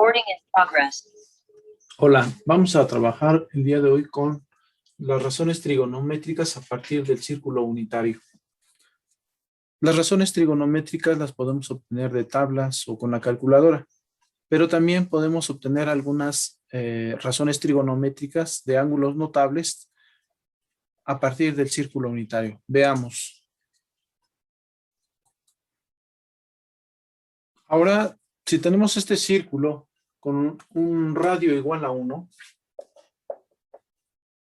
Recording in progress. Hola, vamos a trabajar el día de hoy con las razones trigonométricas a partir del círculo unitario. Las razones trigonométricas las podemos obtener de tablas o con la calculadora, pero también podemos obtener algunas razones trigonométricas de ángulos notables a partir del círculo unitario. Veamos. Ahora, si tenemos este círculo con un radio igual a 1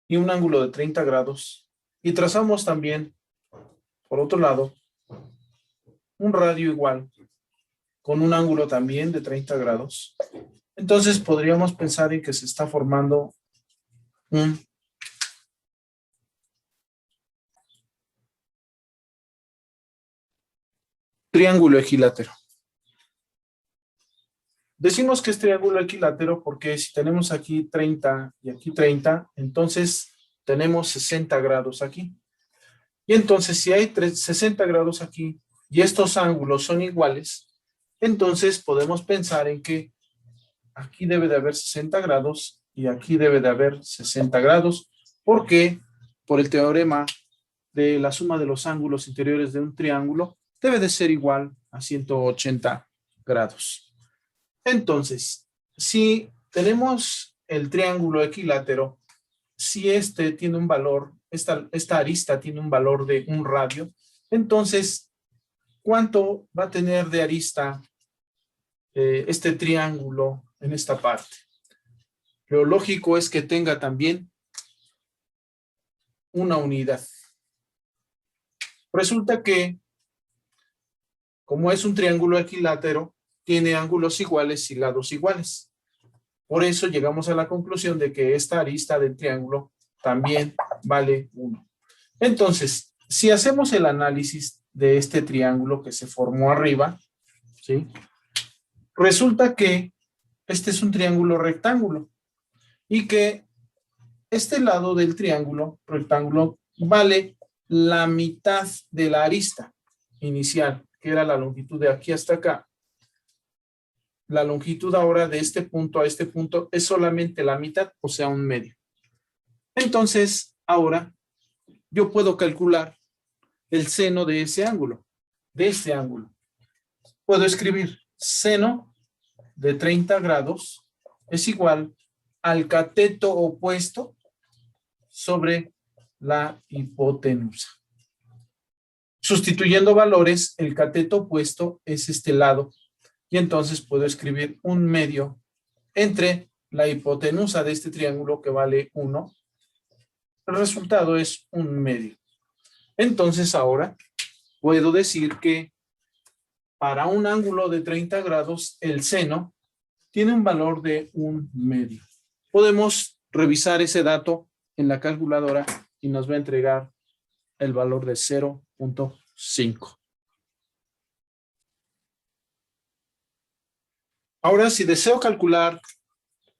y un ángulo de 30 grados, y trazamos también, por otro lado, un radio igual con un ángulo también de 30 grados, entonces podríamos pensar en que se está formando un triángulo equilátero. Decimos que es triángulo equilátero porque si tenemos aquí 30 y aquí 30, entonces tenemos 60 grados aquí. Y entonces si hay 60 grados aquí y estos ángulos son iguales, entonces podemos pensar en que aquí debe de haber 60 grados y aquí debe de haber 60 grados, porque por el teorema de la suma de los ángulos interiores de un triángulo debe de ser igual a 180 grados. Entonces, si tenemos el triángulo equilátero, si este tiene un valor, esta arista tiene un valor de un radio, entonces, ¿cuánto va a tener de arista este triángulo en esta parte? Lo lógico es que tenga también una unidad. Resulta que, como es un triángulo equilátero, tiene ángulos iguales y lados iguales. Por eso llegamos a la conclusión de que esta arista del triángulo también vale 1. Entonces, si hacemos el análisis de este triángulo que se formó arriba, ¿sí? Resulta que este es un triángulo rectángulo y que este lado del triángulo rectángulo vale la mitad de la arista inicial, que era la longitud de aquí hasta acá. La longitud ahora de este punto a este punto es solamente la mitad, o sea, un medio. Entonces, ahora yo puedo calcular el seno de ese ángulo, de este ángulo. Puedo escribir seno de 30 grados es igual al cateto opuesto sobre la hipotenusa. Sustituyendo valores, el cateto opuesto es este lado. Y entonces puedo escribir un medio entre la hipotenusa de este triángulo que vale 1. El resultado es un medio. Entonces ahora puedo decir que para un ángulo de 30 grados el seno tiene un valor de un medio. Podemos revisar ese dato en la calculadora y nos va a entregar el valor de 0.5. Ahora, si deseo calcular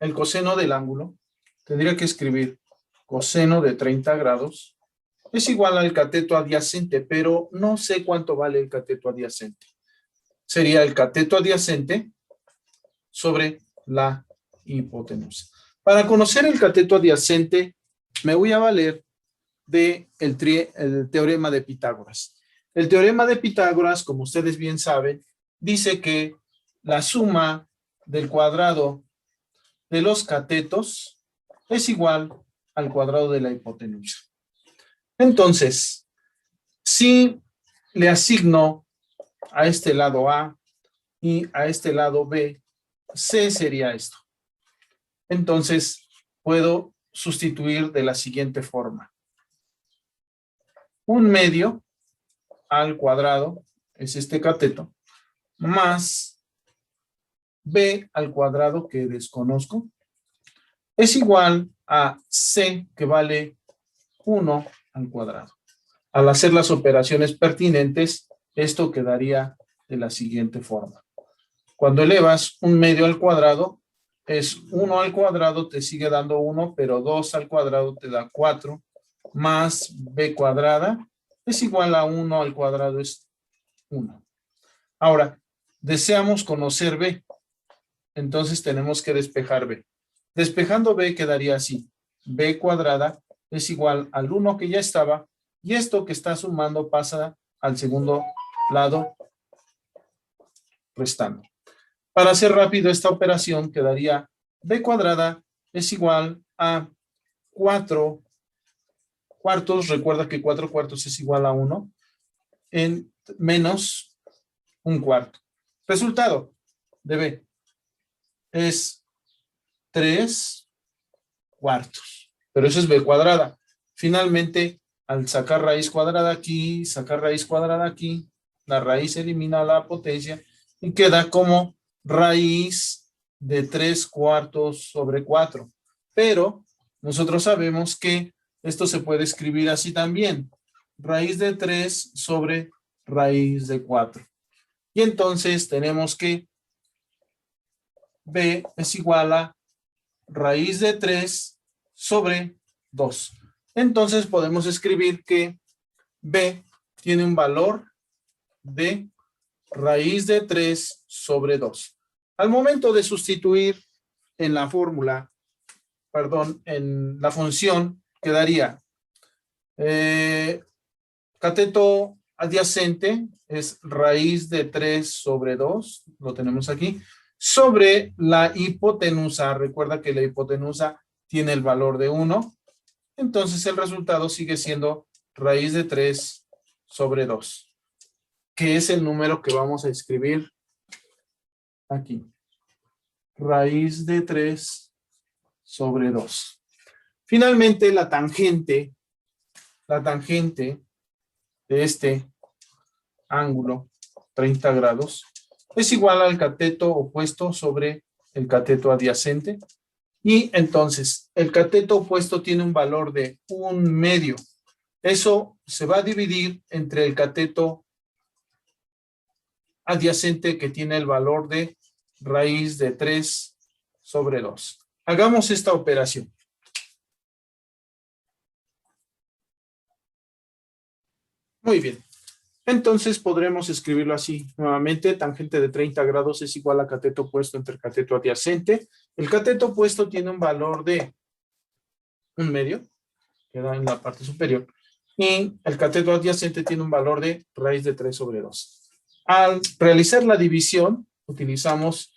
el coseno del ángulo, tendría que escribir coseno de 30 grados es igual al cateto adyacente, pero no sé cuánto vale el cateto adyacente. Sería el cateto adyacente sobre la hipotenusa. Para conocer el cateto adyacente, me voy a valer del teorema de Pitágoras. El teorema de Pitágoras, como ustedes bien saben, dice que la suma del cuadrado de los catetos es igual al cuadrado de la hipotenusa. Entonces, si le asigno a este lado A y a este lado B, C sería esto. Entonces, puedo sustituir de la siguiente forma. Un medio al cuadrado es este cateto, más B al cuadrado que desconozco, es igual a C que vale 1 al cuadrado. Al hacer las operaciones pertinentes, esto quedaría de la siguiente forma. Cuando elevas un medio al cuadrado, es 1 al cuadrado, te sigue dando 1, pero 2 al cuadrado te da 4, más B cuadrada es igual a 1 al cuadrado, es 1. Ahora, deseamos conocer B. entonces tenemos que despejar B. Despejando B quedaría así. B cuadrada es igual al 1 que ya estaba, y esto que está sumando pasa al segundo lado restando. Para hacer rápido esta operación quedaría B cuadrada es igual a 4 cuartos, recuerda que 4 cuartos es igual a 1, en menos un cuarto. Resultado de B es 3 cuartos, pero eso es B cuadrada. Finalmente, al sacar raíz cuadrada aquí, sacar raíz cuadrada aquí, la raíz elimina la potencia y queda como raíz de 3 cuartos sobre 4. Pero nosotros sabemos que esto se puede escribir así también. Raíz de 3 sobre raíz de 4. Y entonces tenemos que B es igual a raíz de 3 sobre 2. Entonces podemos escribir que B tiene un valor de raíz de 3 sobre 2. Al momento de sustituir en la fórmula, perdón, en la función, quedaría cateto adyacente es raíz de 3 sobre 2, lo tenemos aquí, sobre la hipotenusa. Recuerda que la hipotenusa tiene el valor de 1, entonces el resultado sigue siendo raíz de 3 sobre 2, que es el número que vamos a escribir aquí. Raíz de 3 sobre 2. Finalmente, la tangente de este ángulo, 30 grados, es igual al cateto opuesto sobre el cateto adyacente. Y entonces, el cateto opuesto tiene un valor de 1/2. Eso se va a dividir entre el cateto adyacente que tiene el valor de raíz de 3 sobre 2. Hagamos esta operación. Muy bien. Entonces podremos escribirlo así. Nuevamente, tangente de 30 grados es igual a cateto opuesto entre cateto adyacente. El cateto opuesto tiene un valor de 1/2, queda en la parte superior. Y el cateto adyacente tiene un valor de raíz de 3 sobre 2. Al realizar la división, utilizamos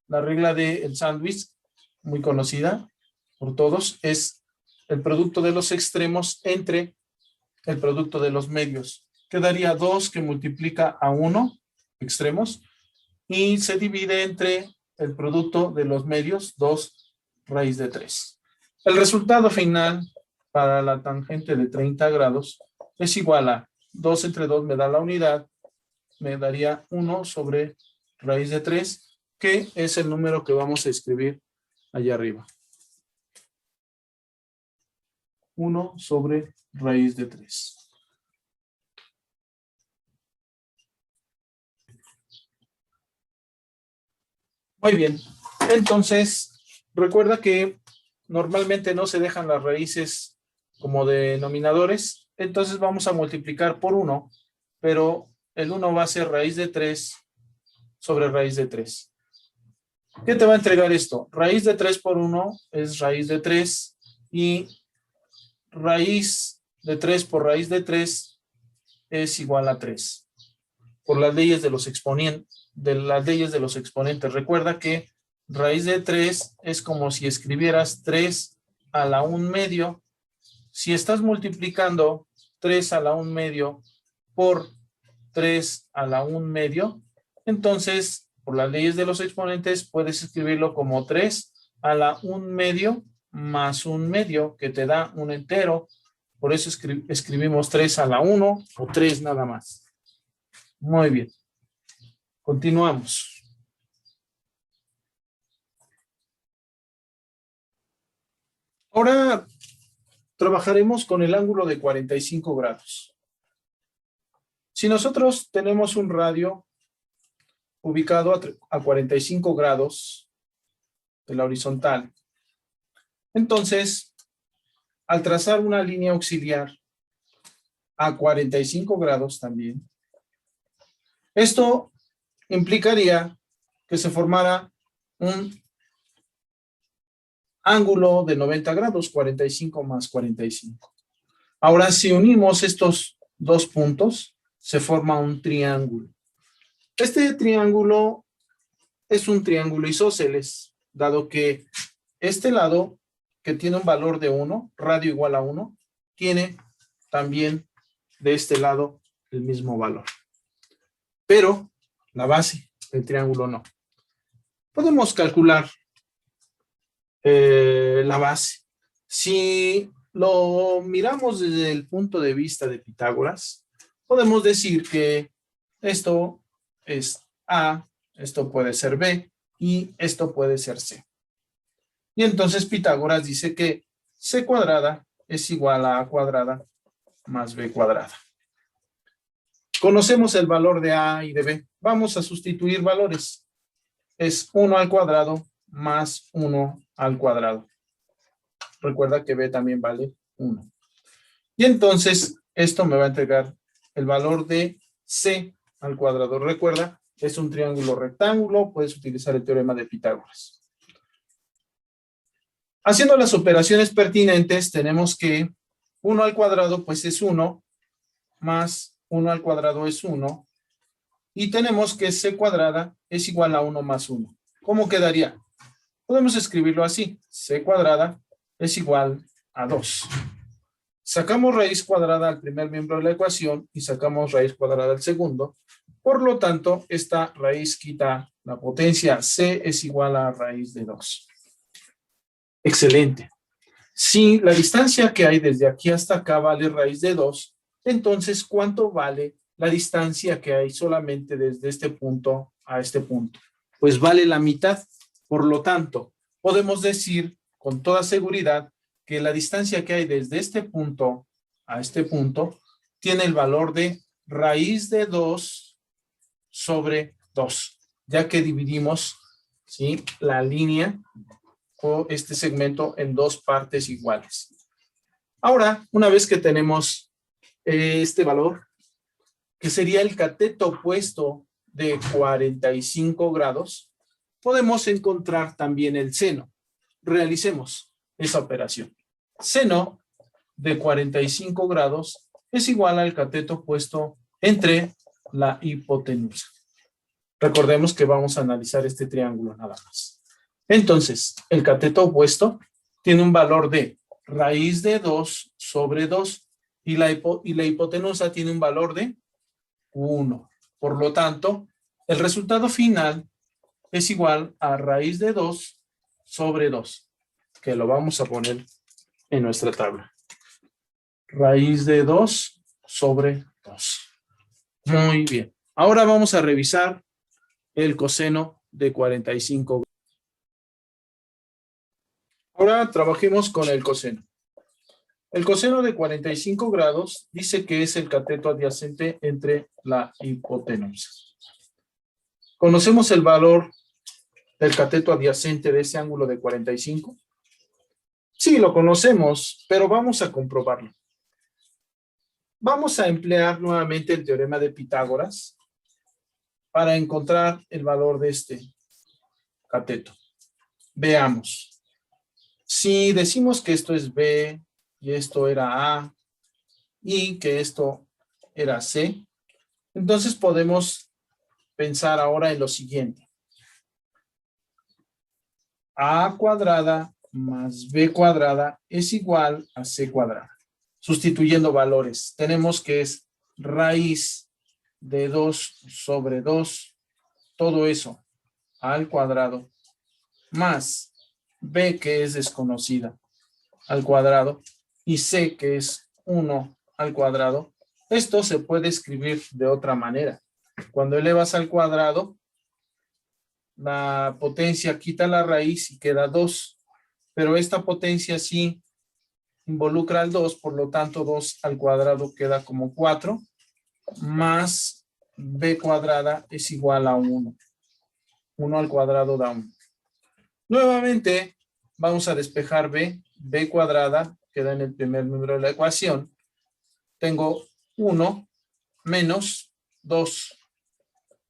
la regla del sándwich, muy conocida por todos, es el producto de los extremos entre el producto de los medios. Quedaría 2 que multiplica a 1 extremos y se divide entre el producto de los medios, 2 raíz de 3. El resultado final para la tangente de 30 grados es igual a 2 entre 2 me da la unidad, me daría 1 sobre raíz de 3, que es el número que vamos a escribir allá arriba. 1 sobre raíz de 3. Muy bien. Entonces, recuerda que normalmente no se dejan las raíces como denominadores. Entonces vamos a multiplicar por 1, pero el 1 va a ser raíz de 3 sobre raíz de 3. ¿Qué te va a entregar esto? Raíz de 3 por 1 es raíz de 3 y raíz de 3 por raíz de 3 es igual a 3. Por las leyes de los exponentes, recuerda que raíz de 3 es como si escribieras 3 a la 1/2. Si estás multiplicando 3 a la 1/2 por 3 a la 1/2, entonces, por las leyes de los exponentes, puedes escribirlo como 3 a la 1/2 más 1/2, que te da un entero. Por eso escribimos 3 a la 1 o 3 nada más. Muy bien. Continuamos. Ahora trabajaremos con el ángulo de 45 grados. Si nosotros tenemos un radio ubicado a 45 grados de la horizontal, entonces, al trazar una línea auxiliar a 45 grados también, esto implicaría que se formara un ángulo de 90 grados, 45 más 45. Ahora, si unimos estos dos puntos, se forma un triángulo. Este triángulo es un triángulo isósceles, dado que este lado, que tiene un valor de 1, radio igual a 1, tiene también de este lado el mismo valor. Pero la base del triángulo no. Podemos calcular la base. Si lo miramos desde el punto de vista de Pitágoras, podemos decir que esto es A, esto puede ser B y esto puede ser C. Y entonces Pitágoras dice que C cuadrada es igual a A cuadrada más B cuadrada. Conocemos el valor de A y de B. Vamos a sustituir valores. Es 1 al cuadrado más 1 al cuadrado. Recuerda que B también vale 1. Y entonces esto me va a entregar el valor de C al cuadrado. Recuerda, es un triángulo rectángulo, puedes utilizar el teorema de Pitágoras. Haciendo las operaciones pertinentes, tenemos que 1 al cuadrado pues es 1, más 1 al cuadrado es 1, y tenemos que C cuadrada es igual a 1 más 1. ¿Cómo quedaría? Podemos escribirlo así, C cuadrada es igual a 2. Sacamos raíz cuadrada al primer miembro de la ecuación y sacamos raíz cuadrada al segundo. Por lo tanto, esta raíz quita la potencia. C es igual a raíz de 2. Excelente. Si la distancia que hay desde aquí hasta acá vale raíz de 2, entonces, ¿cuánto vale la distancia que hay solamente desde este punto a este punto? Pues vale la mitad. Por lo tanto, podemos decir con toda seguridad que la distancia que hay desde este punto a este punto tiene el valor de raíz de 2 sobre 2, ya que dividimos, ¿sí?, la línea o este segmento en dos partes iguales. Ahora, una vez que tenemos este valor, que sería el cateto opuesto de 45 grados, podemos encontrar también el seno. Realicemos esa operación. Seno de 45 grados es igual al cateto opuesto entre la hipotenusa. Recordemos que vamos a analizar este triángulo nada más. Entonces, el cateto opuesto tiene un valor de raíz de 2 sobre 2 y la hipotenusa tiene un valor de 1. Por lo tanto, el resultado final es igual a raíz de 2 sobre 2, que lo vamos a poner en nuestra tabla. Raíz de 2 sobre 2. Muy bien. Ahora vamos a revisar el coseno de 45 grados. Ahora trabajemos con el coseno. El coseno de 45 grados dice que es el cateto adyacente entre la hipotenusa. ¿Conocemos el valor del cateto adyacente de ese ángulo de 45? Sí, lo conocemos, pero vamos a comprobarlo. Vamos a emplear nuevamente el teorema de Pitágoras para encontrar el valor de este cateto. Veamos. Si decimos que esto es B y esto era A y que esto era C, entonces podemos pensar ahora en lo siguiente. A cuadrada más B cuadrada es igual a C cuadrada. Sustituyendo valores, tenemos que es raíz de 2 sobre 2, todo eso al cuadrado, más B, que es desconocida, al cuadrado, y C, que es 1 al cuadrado. Esto se puede escribir de otra manera. Cuando elevas al cuadrado, la potencia quita la raíz y queda 2, pero esta potencia sí involucra al 2, por lo tanto 2 al cuadrado queda como 4, más B cuadrada es igual a 1. 1 al cuadrado da 1. Nuevamente vamos a despejar B. B cuadrada queda en el primer número de la ecuación. Tengo 1 menos 2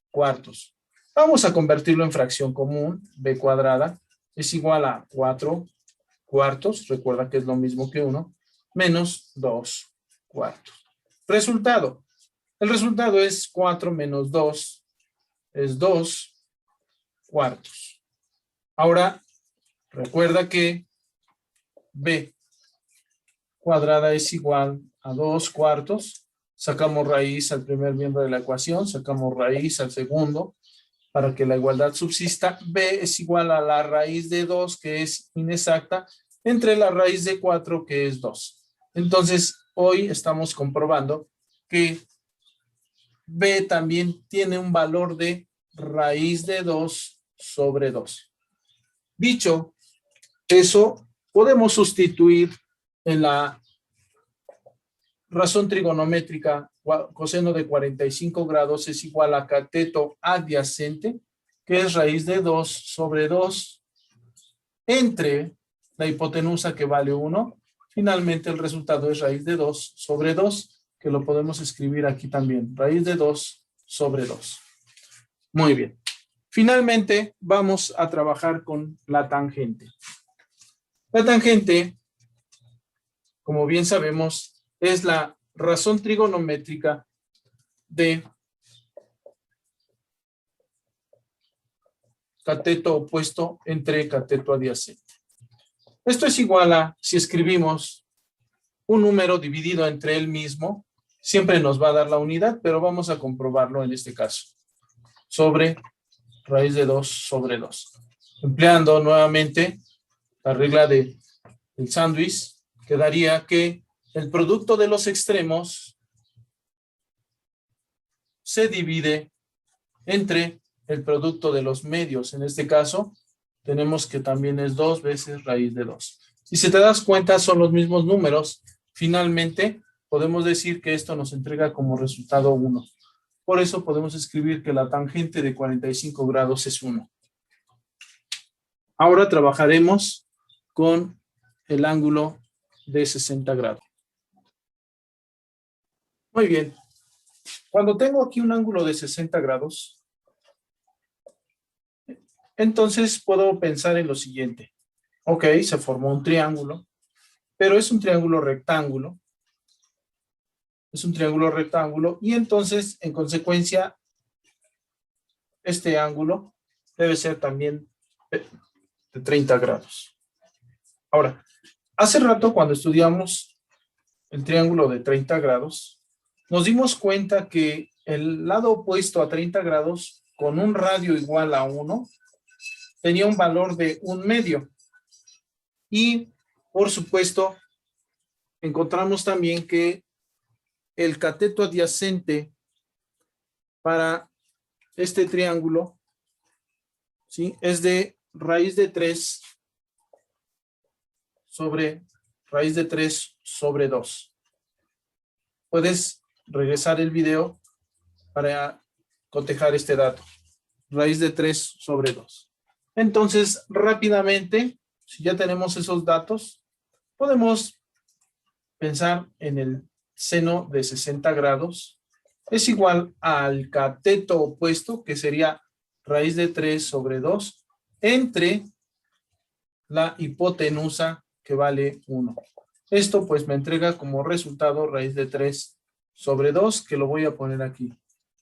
cuartos. Vamos a convertirlo en fracción común. B cuadrada es igual a 4 cuartos. Recuerda que es lo mismo que 1. Menos 2 cuartos. Resultado. El resultado es 4 menos 2. Es 2 cuartos. Ahora, recuerda que B cuadrada es igual a 2 cuartos. Sacamos raíz al primer miembro de la ecuación. Sacamos raíz al segundo. Para que la igualdad subsista, B es igual a la raíz de 2, que es inexacta, entre la raíz de 4, que es 2. Entonces, hoy estamos comprobando que B también tiene un valor de raíz de 2 sobre 2. Dicho eso, podemos sustituir en la razón trigonométrica. Coseno de 45 grados es igual a cateto adyacente, que es raíz de 2 sobre 2, entre la hipotenusa, que vale 1. Finalmente, el resultado es raíz de 2 sobre 2, que lo podemos escribir aquí también. Raíz de 2 sobre 2. Muy bien. Finalmente, vamos a trabajar con la tangente. La tangente, como bien sabemos, es la razón trigonométrica de cateto opuesto entre cateto adyacente. Esto es igual a, si escribimos un número dividido entre él mismo, siempre nos va a dar la unidad, pero vamos a comprobarlo en este caso. Sobre raíz de 2 sobre 2. Empleando nuevamente la regla del sándwich, quedaría que el producto de los extremos se divide entre el producto de los medios. En este caso, tenemos que también es 2 veces raíz de 2. Si se te das cuenta, son los mismos números. Finalmente, podemos decir que esto nos entrega como resultado 1. Por eso podemos escribir que la tangente de 45 grados es 1. Ahora trabajaremos con el ángulo de 60 grados. Muy bien. Cuando tengo aquí un ángulo de 60 grados, entonces puedo pensar en lo siguiente. Ok, se formó un triángulo, pero es un triángulo rectángulo. Es un triángulo rectángulo y entonces, en consecuencia, este ángulo debe ser también de 30 grados. Ahora, hace rato cuando estudiamos el triángulo de 30 grados, nos dimos cuenta que el lado opuesto a 30 grados, con un radio igual a 1, tenía un valor de 1/2. Y, por supuesto, encontramos también que el cateto adyacente para este triángulo, ¿sí?, es de raíz de 3 sobre raíz de 3 sobre 2. Puedes regresar el video para cotejar este dato. Raíz de 3 sobre 2. Entonces, rápidamente, si ya tenemos esos datos, podemos pensar en el seno de 60 grados. Es igual al cateto opuesto, que sería raíz de 3 sobre 2, entre la hipotenusa, que vale 1. Esto pues me entrega como resultado raíz de 3 sobre 2, que lo voy a poner aquí.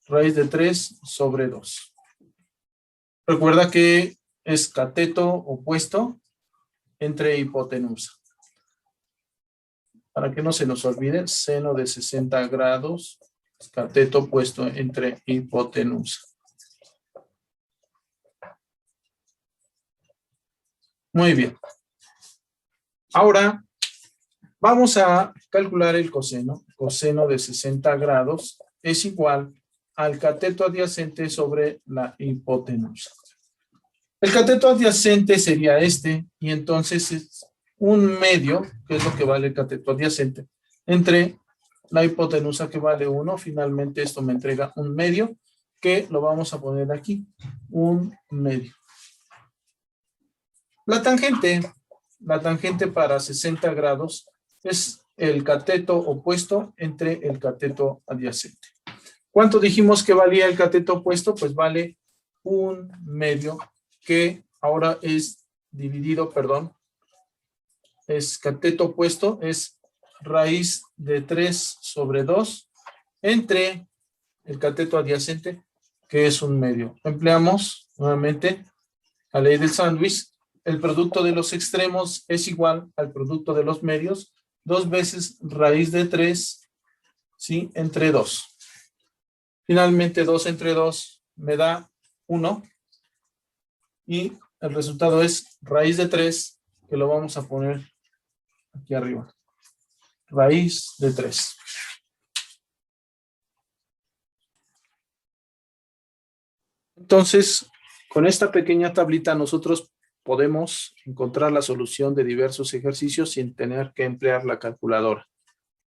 Raíz de 3 sobre 2. Recuerda que es cateto opuesto entre hipotenusa. Para que no se nos olvide, seno de 60 grados, cateto opuesto entre hipotenusa. Muy bien. Ahora vamos a calcular el coseno. Coseno de 60 grados es igual al cateto adyacente sobre la hipotenusa. El cateto adyacente sería este, y entonces es 1/2, que es lo que vale el cateto adyacente, entre la hipotenusa, que vale 1. Finalmente esto me entrega 1/2, que lo vamos a poner aquí, 1/2. La tangente para 60 grados es el cateto opuesto entre el cateto adyacente. ¿Cuánto dijimos que valía el cateto opuesto? Pues vale un medio que ahora es dividido, perdón, es cateto opuesto, es raíz de 3 sobre 2 entre el cateto adyacente, que es un medio. Empleamos nuevamente la ley del sándwich. El producto de los extremos es igual al producto de los medios, 2 veces raíz de 3, ¿sí? Entre 2. Finalmente, 2 entre 2 me da 1. Y el resultado es raíz de 3, que lo vamos a poner aquí arriba. Raíz de 3. Entonces, con esta pequeña tablita nosotros podemos encontrar la solución de diversos ejercicios sin tener que emplear la calculadora.